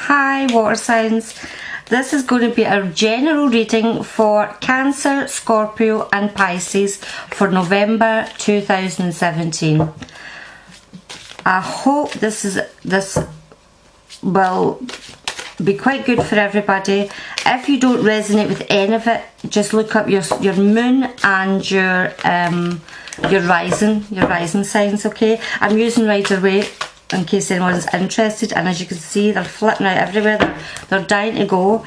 Hi water signs, this is going to be a general reading for Cancer, Scorpio and Pisces for November 2017. I hope this will be quite good for everybody. If you don't resonate with any of it, just look up your moon and your rising signs, okay? I'm using Rider-Waite in case anyone's interested, and as you can see they're flipping out everywhere, they're dying to go.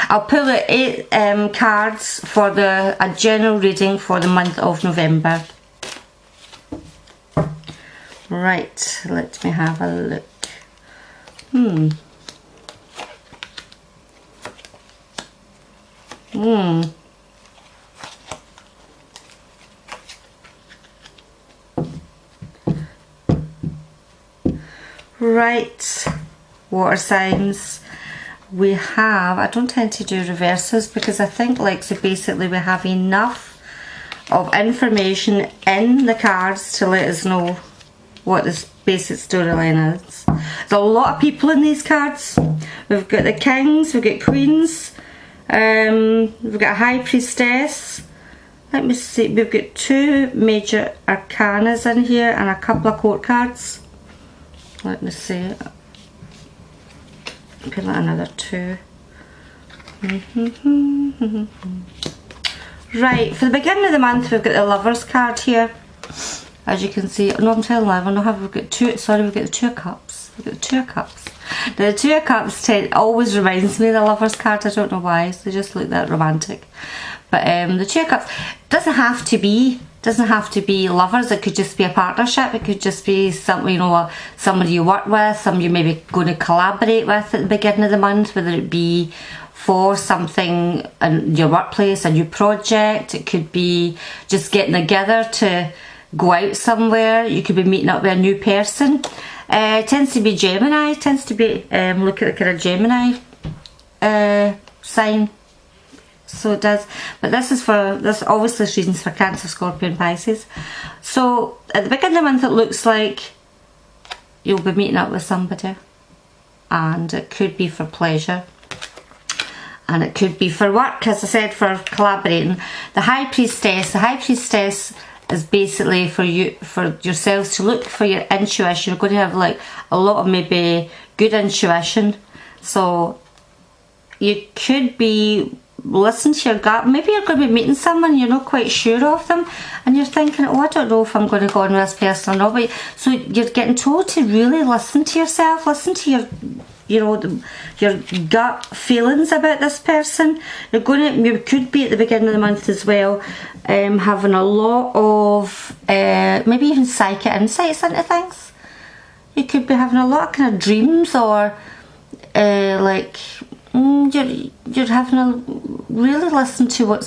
I'll pull out 8 cards for a general reading for the month of November. Right, let me have a look. Right, water signs, we have, I don't tend to do reverses because I think so basically we have enough of information in the cards to let us know what this basic storyline is. There's a lot of people in these cards. We've got the kings, we've got queens, we've got a high priestess. Let me see, we've got 2 major arcanas in here and a couple of court cards. Let me see, put another 2. Right, for the beginning of the month we've got the Lovers card here. As you can see, no, I'm telling you, we've got 2, sorry, we've got the 2 of Cups. We've got the 2 of Cups. Now the 2 of Cups always reminds me of the Lovers card, I don't know why, so they just look that romantic. But the 2 of Cups doesn't have to be lovers. It could just be a partnership. It could just be something, somebody you work with, somebody you're maybe going to collaborate with at the beginning of the month, whether it be for something in your workplace, a new project. It could be just getting together to go out somewhere. You could be meeting up with a new person. It tends to be Gemini. It tends to be look at the kind of Gemini sign. So it does, but this obviously this reading's for Cancer, Scorpio and Pisces. So at the beginning of the month it looks like you'll be meeting up with somebody, and it could be for pleasure and it could be for work, as I said, for collaborating. The High Priestess is basically for yourselves to look for your intuition. You're going to have a lot of maybe good intuition, so you could be listen to your gut. Maybe you're going to be meeting someone, you're not quite sure of them, and you're thinking, oh, I don't know if I'm going to go on with this person or not. But so you're getting told to really listen to yourself, listen to your gut feelings about this person. You could be at the beginning of the month as well, having a lot of maybe even psychic insights into things. You could be having a lot of kind of dreams, or you're having to really listen to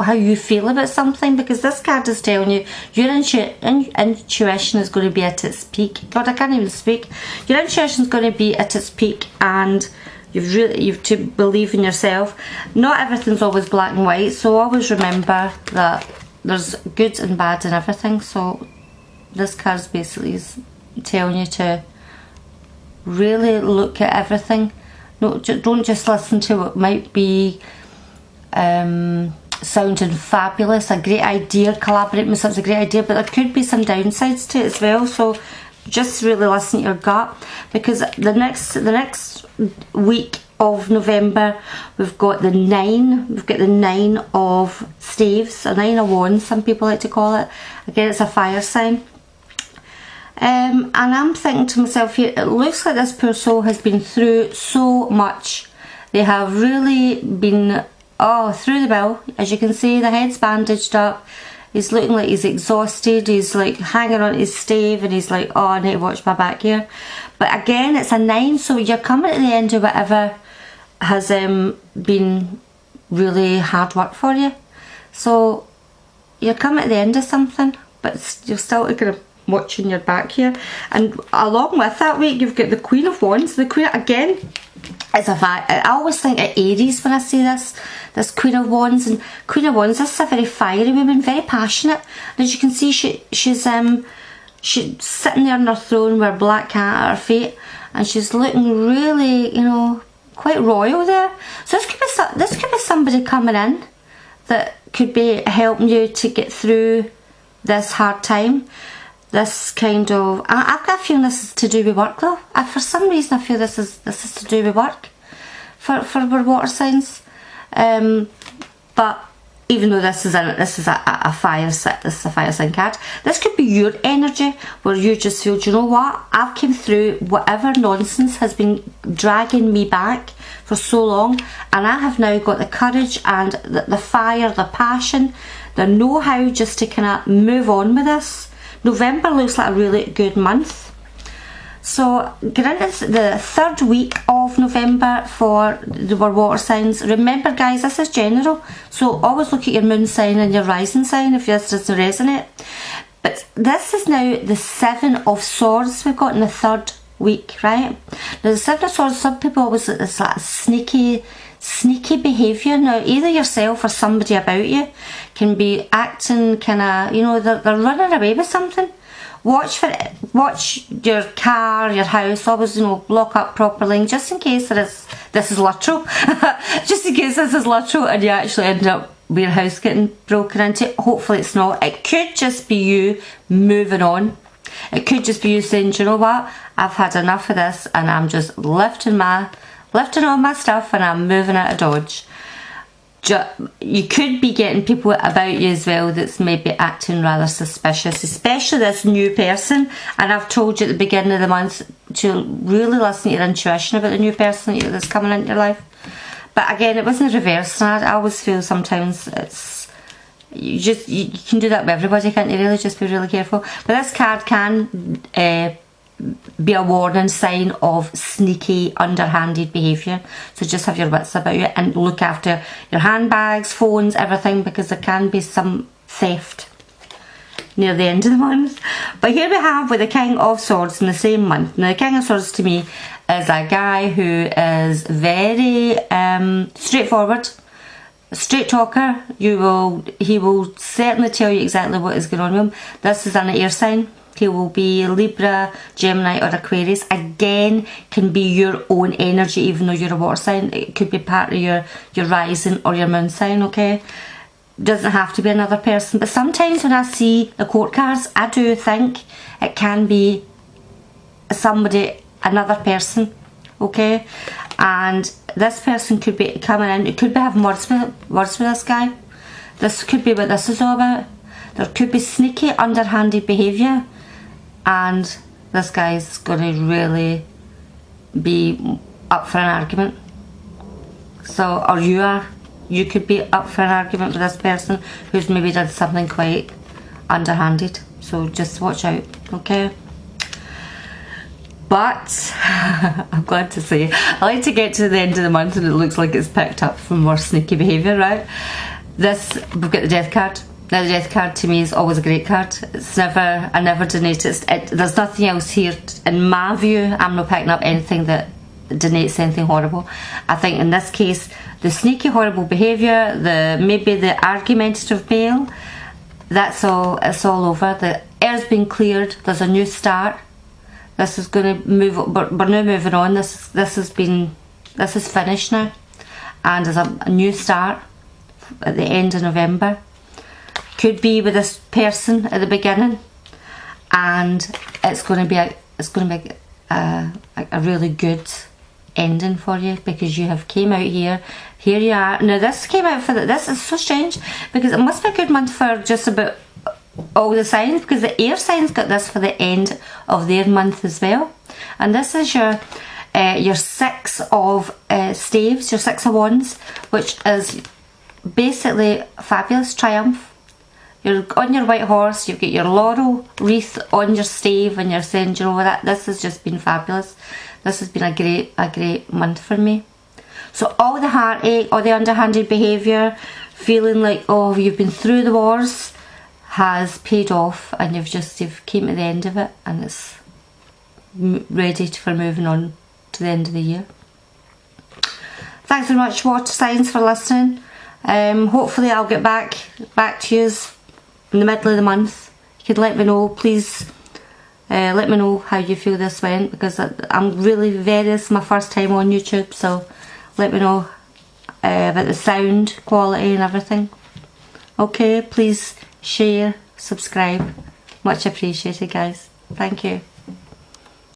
how you feel about something, because this card is telling you your intuition is going to be at its peak. God, I can't even speak. Your intuition is going to be at its peak, and you've to believe in yourself. Not everything's always black and white, so always remember that there's good and bad in everything. So this card basically is telling you to really look at everything. No, don't just listen to what might be sounding fabulous, a great idea, collaborating with someone's a great idea, but there could be some downsides to it as well. So just really listen to your gut, because the next week of November we've got the 9 of staves, a 9 of wands, some people like to call it. Again, it's a fire sign. And I'm thinking to myself here, it looks like this poor soul has been through so much. They have really been through the bill. As you can see, the head's bandaged up. He's looking like he's exhausted. He's hanging on his stave, and he's like, oh, I need to watch my back here. But again, it's a 9, so you're coming to the end of whatever has been really hard work for you. So you're coming to the end of something, but you're still kind of watching your back here. And along with that week, you've got the Queen of Wands. The Queen, again, is a fact. I always think of Aries when I see this Queen of Wands. And Queen of Wands, this is a very fiery woman, very passionate. And as you can see, she's she's sitting there on her throne with a black cat at her feet, and she's looking really, you know, quite royal there. So this could be somebody coming in that could be helping you to get through this hard time. This kind of, I've got a feeling this is to do with work though. For some reason I feel this is to do with work for our water signs. But even though this is a fire sign card, this could be your energy where you just feel, do you know what? I've came through whatever nonsense has been dragging me back for so long, and I have now got the courage and the fire, the passion, the know-how just to kind of move on with this. November looks like a really good month. So get into the third week of November for the water signs. Remember guys, this is general, so always look at your moon sign and your rising sign if this doesn't resonate. But this is now the 7 of Swords we've got in the third week, right? Now the 7 of Swords, some people always like this like sneaky behaviour. Now either yourself or somebody about you can be acting kind of, you know, they're running away with something. Watch your car, your house, always, you know, lock up properly, just in case this is literal. Just in case this is literal and you actually end up with your house getting broken into. Hopefully it's not. It could just be you moving on. It could just be you saying, do you know what, I've had enough of this and I'm just lifting all my stuff and I'm moving out of Dodge. You could be getting people about you as well that's maybe acting rather suspicious, especially this new person. And I've told you at the beginning of the month to really listen to your intuition about the new person that's coming into your life. But again, it wasn't reversed, and I always feel sometimes it's you can do that with everybody, can't you? Really, just be really careful. But this card can be a warning sign of sneaky, underhanded behaviour. So just have your wits about you and look after your handbags, phones, everything, because there can be some theft near the end of the month. But here we have with the King of Swords in the same month. Now the King of Swords to me is a guy who is very straightforward, straight talker. He will certainly tell you exactly what is going on with him. This is an air sign. He will be Libra, Gemini or Aquarius. Again, can be your own energy even though you're a water sign. It could be part of your rising or your moon sign, okay? Doesn't have to be another person. But sometimes when I see the court cards, I do think it can be somebody, another person, okay? And this person could be coming in, it could be having words with this guy. This could be what this is all about. There could be sneaky, underhanded behaviour. And this guy's going to really be up for an argument. So, or you could be up for an argument with this person who's maybe done something quite underhanded. So just watch out, okay? But I'm glad to say, I like to get to the end of the month and it looks like it's picked up for more sneaky behaviour, right? We've got the Death card. Now the Death card to me is always a great card. I never donate it. There's nothing else here. In my view, I'm not picking up anything that denotes anything horrible. I think in this case, the sneaky horrible behaviour, maybe the argumentative male, that's all, it's all over. The air's been cleared, there's a new start. This is going to move, we're now moving on. This is finished now. And there's a new start at the end of November. Could be with this person at the beginning, and it's going to be a really good ending for you because you have came out here. Here you are. Now this came out for this is so strange because it must be a good month for just about all the signs because the air signs got this for the end of their month as well. And this is your 6 of staves, your 6 of wands, which is basically fabulous, triumph. You're on your white horse, you've got your laurel wreath on your stave and you're saying, you know what, this has just been fabulous. This has been a great month for me. So all the heartache, all the underhanded behaviour, feeling like, oh, you've been through the wars, has paid off and you've came to the end of it and it's ready for moving on to the end of the year. Thanks very much, water signs, for listening. Hopefully I'll get back to you in the middle of the month. You could let me know, please Let me know how you feel this went, because I'm really this is my first time on YouTube, so let me know about the sound quality and everything. Okay, please share, subscribe, much appreciated guys. Thank you.